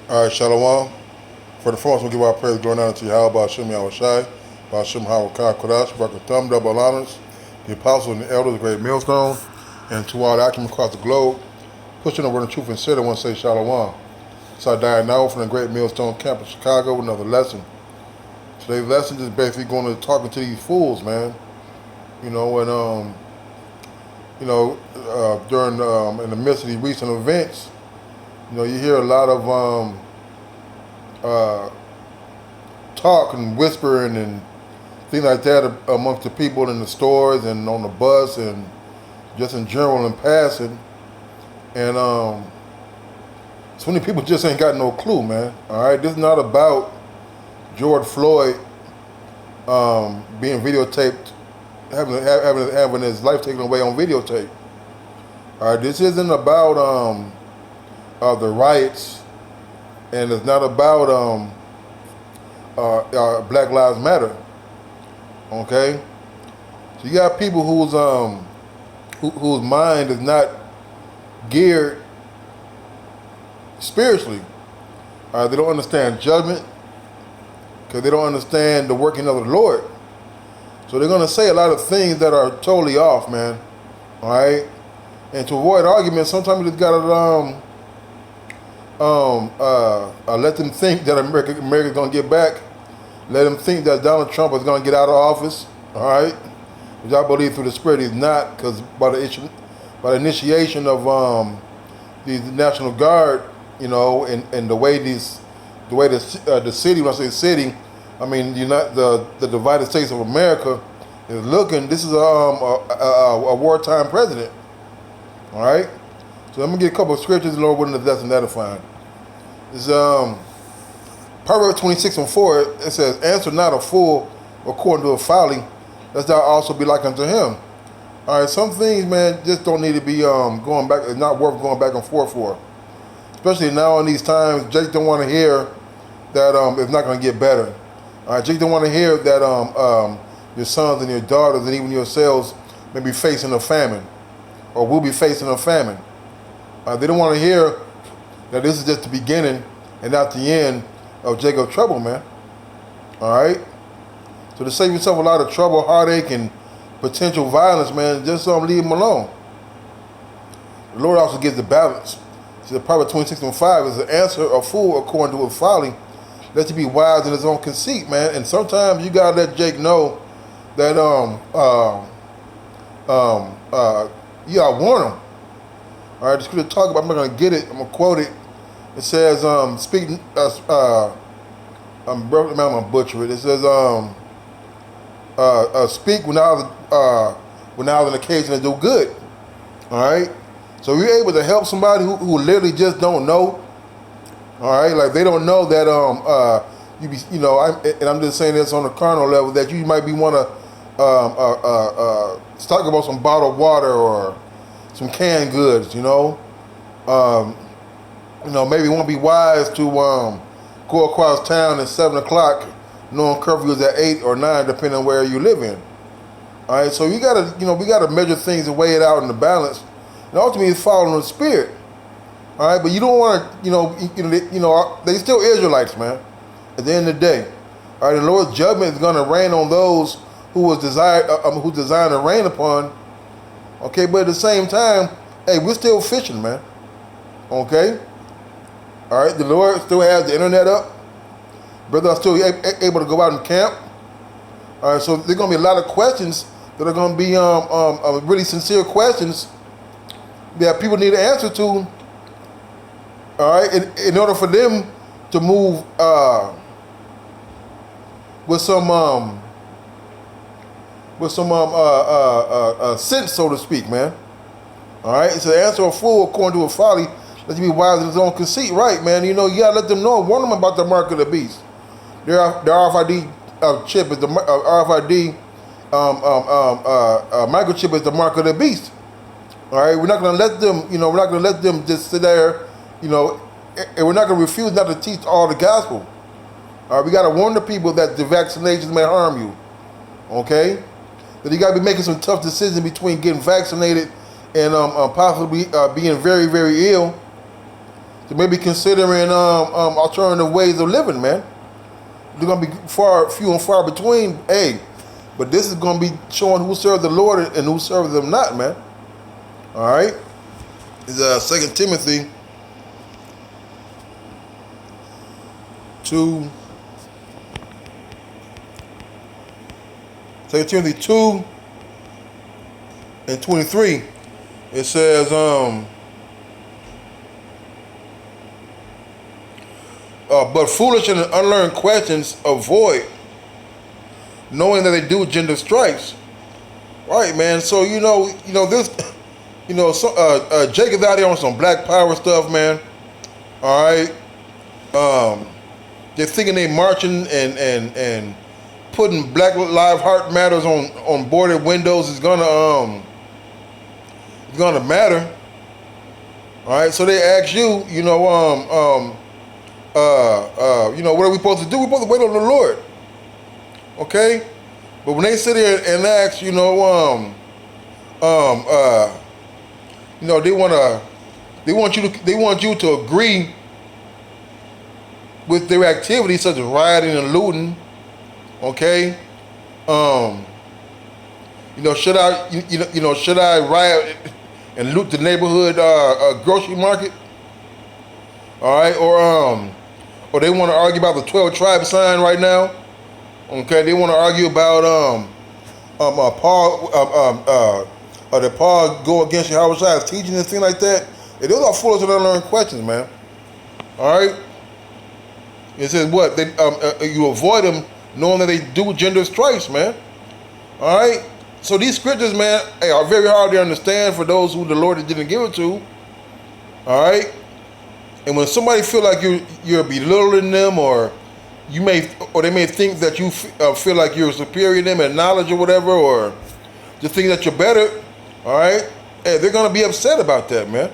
All right, Shalom. For the first, we'll give our praise, glory, and honor to Yahweh, Hashem Yahushai, Hashem Hawakah Kodash, Barakatam, double honors, the apostles and the elders, the great millstone, and to all the acumen across the globe, pushing over the truth and sin, I want to say Shalom. So I died now from the great millstone camp in Chicago with another lesson. Today's lesson is basically going to talking to these fools, man. You know, and during in the midst of these recent events, you hear a lot of uh, talk and whispering and things like that amongst the people in the stores and on the bus and just in general and passing. And so many people just ain't got no clue, man. All right, this is not about George Floyd being videotaped, having his life taken away on videotape. All right, this isn't about the riots, and it's not about Black Lives Matter. Okay, so you got people whose mind is not geared spiritually. They don't understand judgment because they don't understand the working of the Lord. So they're gonna say a lot of things that are totally off, man. All right, and to avoid arguments, sometimes you just gotta let them think that America's gonna get back. Let them think that Donald Trump is gonna get out of office. All right, which I believe through the Spirit he's not, because by the initiation of the National Guard, and the way the city, when I say city, I mean the divided states of America is looking. This is a wartime president. All right. So I'm gonna get a couple of scriptures, Lord willing, that's edifying. It's Proverbs 26:4. It says, "Answer not a fool according to a folly, lest thou also be like unto him." All right, some things, man, just don't need to be going back. It's not worth going back and forth for. Especially now in these times, Jake don't want to hear that it's not going to get better. All right, Jake don't want to hear that your sons and your daughters and even yourselves may be facing a famine, or will be facing a famine. They don't want to hear that this is just the beginning and not the end of Jacob's trouble, man. All right? So to save yourself a lot of trouble, heartache, and potential violence, man, just leave them alone. The Lord also gives the balance. So Proverbs 26:5 is the answer a fool according to his folly. Let you be wise in his own conceit, man. And sometimes you gotta let Jake know that you gotta warn him. All right, the scripture talk about. I'm not gonna get it. I'm gonna quote it. It says, "Speak." I'm gonna butcher it. It says, "Speak when now's an occasion to do good." All right. So if you're able to help somebody who literally just don't know. All right, like they don't know that and I'm just saying this on a carnal level, that you might be want to talk about some bottled water or some canned goods, maybe it won't be wise to go across town at 7 o'clock, knowing curfew is at 8 or 9, depending on where you live in. All right, so we gotta measure things and weigh it out in the balance, and ultimately it's following the Spirit. All right, but you don't want to, they still Israelites, man. At the end of the day, all right, the Lord's judgment is going to rain on those who designed to rain upon. Okay, but at the same time, hey, we're still fishing, man. Okay, all right, the Lord still has the internet up. Brothers are still able to go out and camp. All right, so there's going to be a lot of questions that are going to be really sincere questions that people need to answer to. All right, in order for them to move with some sense, so to speak, man. All right, so answer a fool according to a folly. Let you be wise in his own conceit, right, man? You gotta let them know, warn them about the mark of the beast. Their RFID chip is the RFID microchip is the mark of the beast. All right, we're not gonna let them. We're not gonna let them just sit there. And we're not gonna refuse not to teach all the gospel. All right, we gotta warn the people that the vaccinations may harm you. Okay, that you gotta be making some tough decisions between getting vaccinated and possibly being very, very ill. to maybe considering alternative ways of living, man. They're gonna be few and far between. Hey, but this is gonna be showing who serves the Lord and who serves them not, man. All right. Is 2 Timothy 2. 2 Timothy 2 and 23. It says, but foolish and unlearned questions avoid, knowing that they do gender stripes. Right, man. So this, Jake is out there on some Black Power stuff, man. All right. They're thinking they marching and putting Black Lives Heart Matters on boarded windows is gonna matter. All right. So they ask you, what are we supposed to do? We're supposed to wait on the Lord. Okay? But when they sit here and ask, they want you to agree with their activities such as rioting and looting. Okay? Should I riot and loot the neighborhood grocery market? All right, or they want to argue about the 12 tribe sign right now. Okay, they want to argue about that Paul go against Yahweh Shai's teaching and things like that. And those are foolish and unlearned questions, man. All right. It says what you avoid them, knowing that they do gender stripes, man. All right. So these scriptures, man, are very hard to understand for those who the Lord didn't give it to. All right. And when somebody feel like you're belittling them, or they may think that you feel like you're superior to them in knowledge or whatever, or just think that you're better, all right, they're gonna be upset about that, man.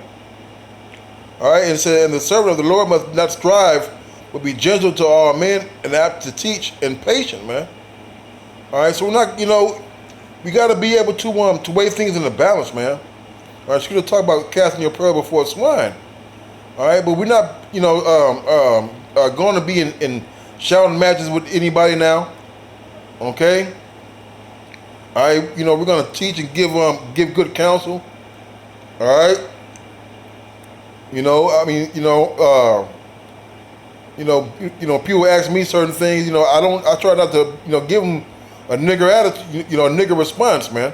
All right, and the servant of the Lord must not strive, but be gentle to all men and apt to teach and patient, man. All right, so we're not, we got to be able to weigh things in the balance, man. All right, so we're gonna talk about casting your pearl before swine. All right, but we're not, going to be in shouting matches with anybody now. Okay. All right, we're going to teach and give good counsel. All right. People ask me certain things. I try not to, give them a nigger attitude, a nigger response, man.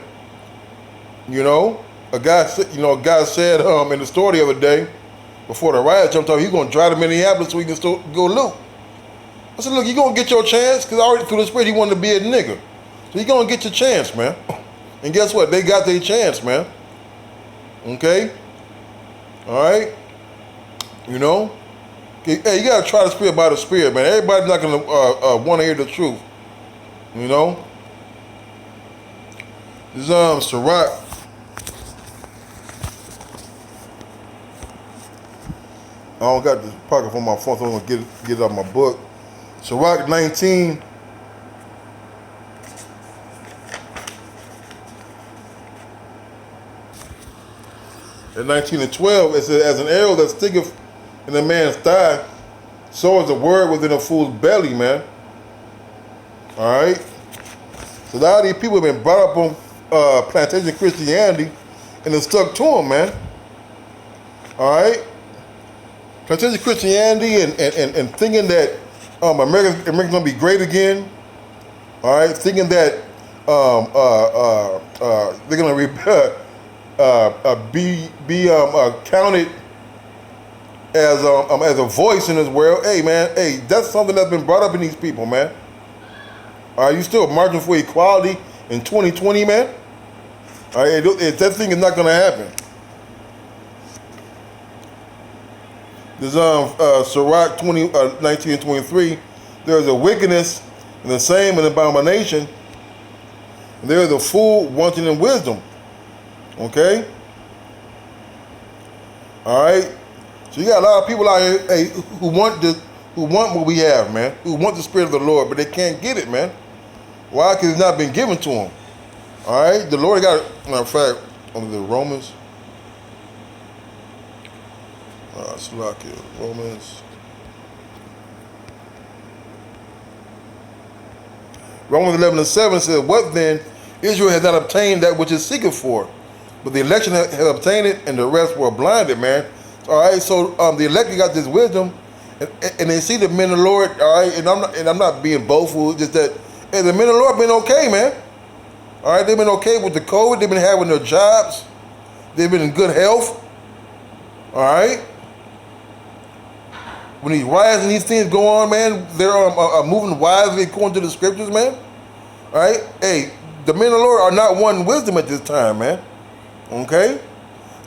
A guy said in the story the other day, before the riot jumped off, he's going to drive to Minneapolis so he can still go loot. I said, look, you're going to get your chance, because already through the spirit he wanted to be a nigga. So you're going to get your chance, man. And guess what? They got their chance, man. Okay? All right? Hey, you got to try the spirit by the spirit, man. Everybody's not going to want to hear the truth. This is Sirach. I don't got this pocket on my phone, so I'm gonna get it out my book. Sirach 19. At 19 and 12, it says, as an arrow that sticketh in a man's thigh, so is a word within a fool's belly, man. All right. So a lot of these people have been brought up on plantation Christianity, and it's stuck to them, man. All right. Plantation Christianity and thinking that America's gonna be great again. All right, thinking that they're gonna be counted as a voice in this world. Hey, man, that's something that's been brought up in these people, man. Are you still marching for equality in 2020, man? All right, that thing is not gonna happen. This Sirach 19 and 23. There is a wickedness and the same an abomination. And there is a fool wanting in wisdom. Okay? All right? So you got a lot of people out here who want what we have, man. Who want the Spirit of the Lord, but they can't get it, man. Why? Because it's not been given to them. All right? The Lord got it. Matter of fact, under the Romans. Slovakia, Romans. Romans 11:7 says, "What then? Israel has not obtained that which is seeking for, but the election has obtained it, and the rest were blinded." Man, all right. So the elected got this wisdom, and they see the men of the Lord. All right, and I'm not being boastful. Just that, hey, the men of the Lord been okay, man. All right, they've been okay with the COVID. They've been having their jobs. They've been in good health. All right. When these riots and these things go on, man, they're moving wisely according to the scriptures, man. All right? Hey, the men of the Lord are not wanting wisdom at this time, man. Okay?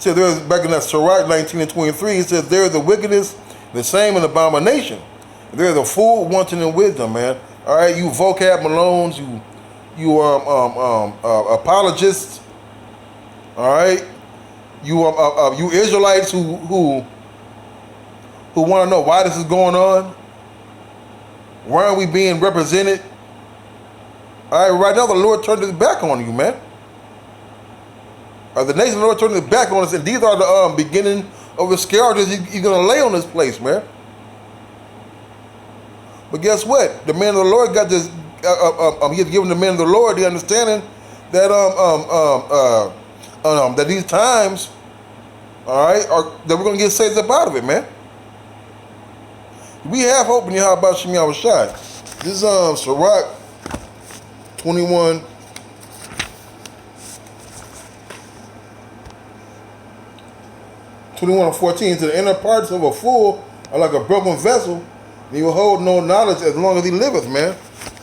So there's, back in that Sirach 19:23, it says, "There is a wickedness, the same an abomination. There is a fool wanting in wisdom," man. All right? You vocab Malones, you apologists, all right? You Israelites who want to know why this is going on. Why aren't we being represented? All right, right now the Lord turned his back on you, man. The nation of the Lord turned his back on us, and these are the beginning of the scourges he's going to lay on this place, man. But guess what? The man of the Lord got this. He's given the men of the Lord the understanding that that these times, all right, that we're going to get saved up out of it, man. We have hope in Yahweh Shem Yahushai. This is Sirach 21. 21:14. "To the inner parts of a fool are like a broken vessel, and he will hold no knowledge as long as he liveth," man.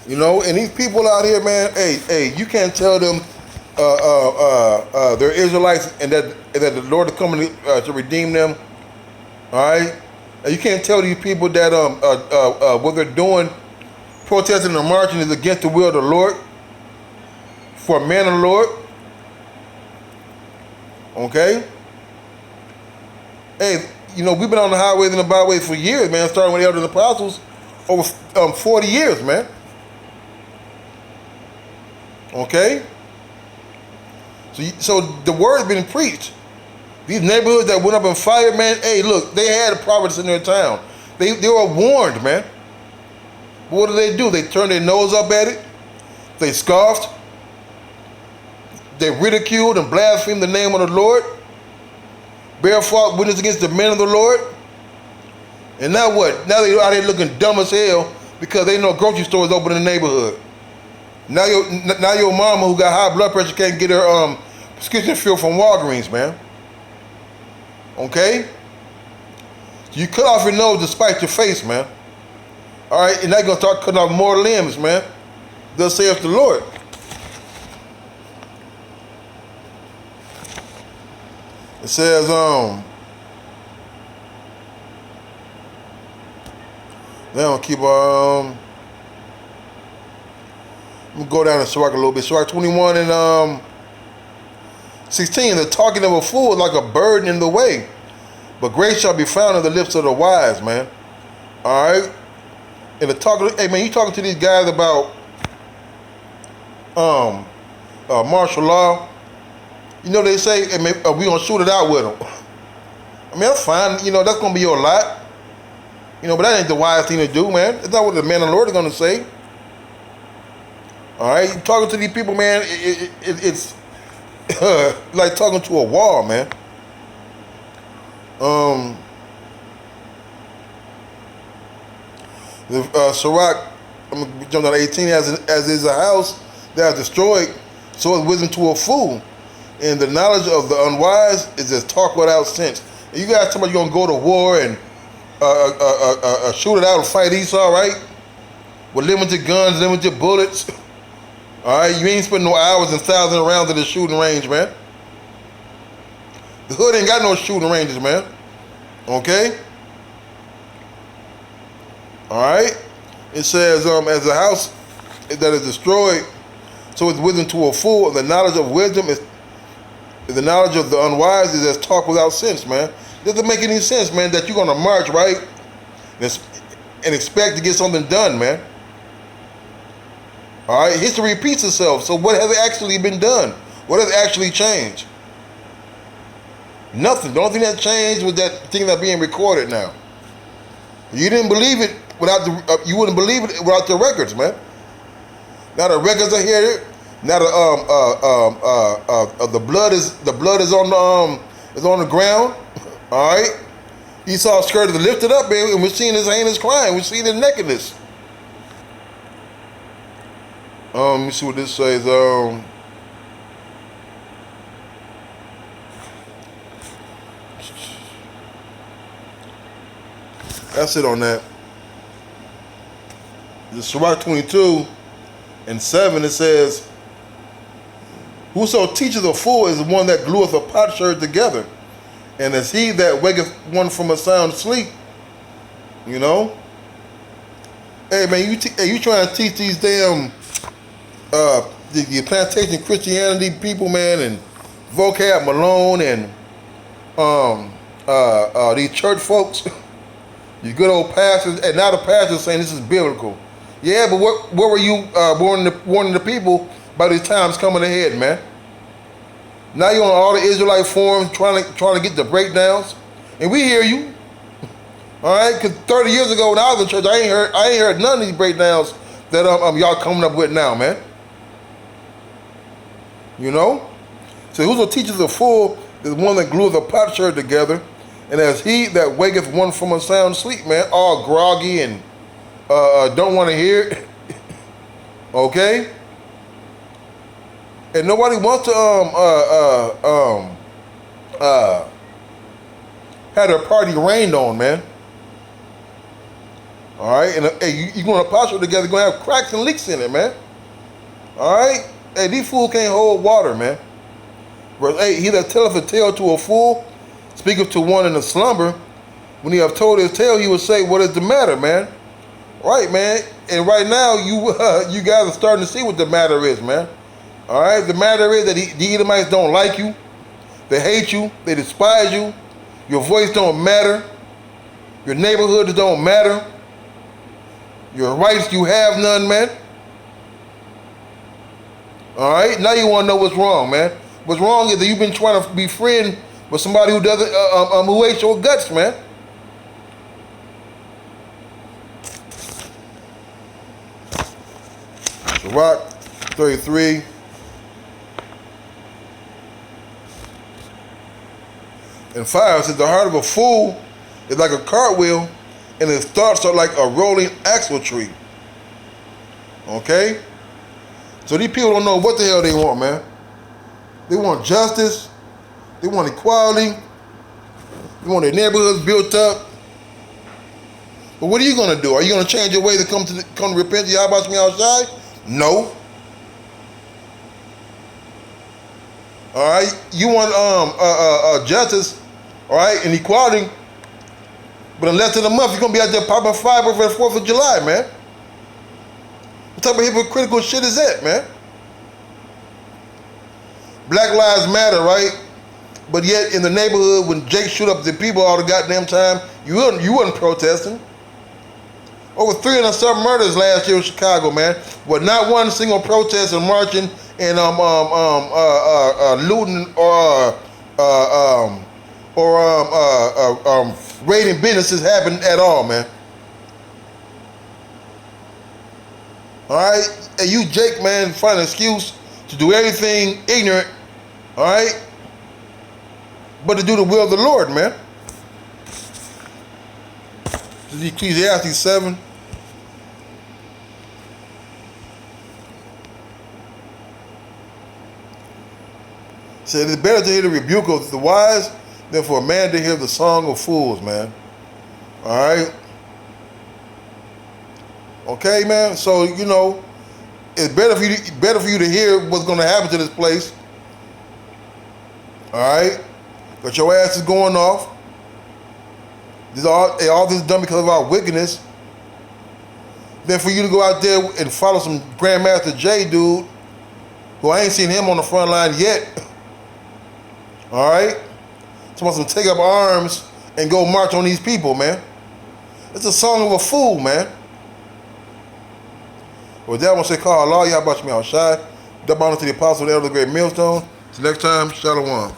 You know, and these people out here, man, hey, you can't tell them they're Israelites and that the Lord is coming to redeem them. All right? You can't tell these people that what they're doing, protesting and marching, is against the will of the Lord, for a man of the Lord. Okay? Hey, you know, we've been on the highways and the byways for years, man, starting with the elders and apostles, over 40 years, man. Okay? So the word's been preached. These neighborhoods that went up in fire, man, hey, look, they had prophets in their town. They were warned, man. But what do? They turned their nose up at it. They scoffed. They ridiculed and blasphemed the name of the Lord. Bear false witness against the men of the Lord. And now what? Now they're out here looking dumb as hell because they know grocery stores open in the neighborhood. Now your mama who got high blood pressure can't get her prescription filled from Walgreens, man. Okay? So you cut off your nose to spite your face, man. All right? And now you're going to start cutting off more limbs, man. Thus saith the Lord. It says, now I'll keep let me go down to Sirach a little bit. Sirach 21 and 16. "The talking of a fool is like a burden in the way, but grace shall be found in the lips of the wise," man. All right? And the talking, hey man, you talking to these guys about martial law. You know they say, hey, man, we gonna shoot it out with them. I mean, that's fine. You know, that's gonna be your lot. You know, but that ain't the wise thing to do, man. It's not what the man of the Lord is gonna say. All right, talking to these people, man, it's like talking to a wall, man. The Sirach, I'm gonna jump down to 18. As is a house that is destroyed, so is wisdom to a fool, and the knowledge of the unwise is as talk without sense. And you guys talking about you're gonna go to war and shoot it out and fight Esau, right? With limited guns, limited bullets. All right, you ain't spending no hours and thousands of rounds at the shooting range, man. The hood ain't got no shooting ranges, man. Okay? All right? It says, as a house that is destroyed, so is wisdom to a fool, and the knowledge of wisdom is the knowledge of the unwise is as talk without sense, man. It doesn't make any sense, man, that you're gonna march, right? And expect to get something done, man. All right, history repeats itself. So what has actually been done? What has actually changed? Nothing. The only thing that changed was that thing that's being recorded now. You didn't believe it without the. You wouldn't believe it without the records, man. Now the records are here. Now the blood is on the ground. All right. Esau's skirt is lifted up, baby, and we're seeing his heinous crime. We're seeing his nakedness. Let me see what this says. That's it on that. The Sirach 22:7, it says, whoso teacheth a fool is the one that glueth a potsherd together, and as he that waketh one from a sound sleep. You know? Hey man, you trying to teach these damn the plantation Christianity people, man, and Vocab Malone and these church folks, these good old pastors, and now the pastors saying this is biblical. Yeah, but what were you warning the people about these times coming ahead, man? Now you're on all the Israelite forums trying to get the breakdowns, and we hear you. All right, because 30 years ago when I was in church, I ain't heard none of these breakdowns that y'all coming up with now, man. You know? So whoso teaches a fool is one that glueth a potsherd together, and as he that waketh one from a sound sleep, man, all groggy and don't want to hear it. Okay? And nobody wants to have their party rained on, man. All right, and hey, you going to posture together, going to have cracks and leaks in it, man. All right, hey, these fools can't hold water, man. Verse 8, he that telleth a tale to a fool speaketh to one in a slumber. When he have told his tale, he will say, what is the matter, man? Right, man. And right now, you guys are starting to see what the matter is, man. All right, the matter is that the Edomites don't like you. They hate you. They despise you. Your voice don't matter. Your neighborhoods don't matter. Your rights, you have none, man. All right, now you want to know what's wrong, man. What's wrong is that you've been trying to be friend with somebody who doesn't, who hates your guts, man. Sirach 33. And 5 says, the heart of a fool is like a cartwheel, and his thoughts are like a rolling axle tree. Okay? So these people don't know what the hell they want, man. They want justice. They want equality. They want their neighborhoods built up. But what are you going to do? Are you going to change your way to come to repent to Yahweh Shemi outside? No. All right? You want justice, all right, and equality, but in less than a month, you're going to be out there popping fiber for the 4th of July, man. What type of hypocritical shit is that, man? Black Lives Matter, right? But yet in the neighborhood, when Jake shoot up the people all the goddamn time, you wasn't protesting. Over 300 something murders last year in Chicago, man. With not one single protest and marching and looting or raiding businesses happened at all, man. All right, and you, Jake, man, find an excuse to do everything ignorant, all right, but to do the will of the Lord, man. This is Ecclesiastes 7. Said it's better to hear the rebuke of the wise than for a man to hear the song of fools, man. All right. Okay, man. So you know, it's better for you to hear what's going to happen to this place. All right. But your ass is going off. All this is done because of our wickedness. Then for you to go out there and follow some Grandmaster J dude, who I ain't seen him on the front line yet. All right? Someone's to take up arms and go march on these people, man. It's a song of a fool, man. With that one, say, call Allah, Yahweh Shemi outside. Double honor to the apostle, the elder, the great millstone. Till next time, Shalom.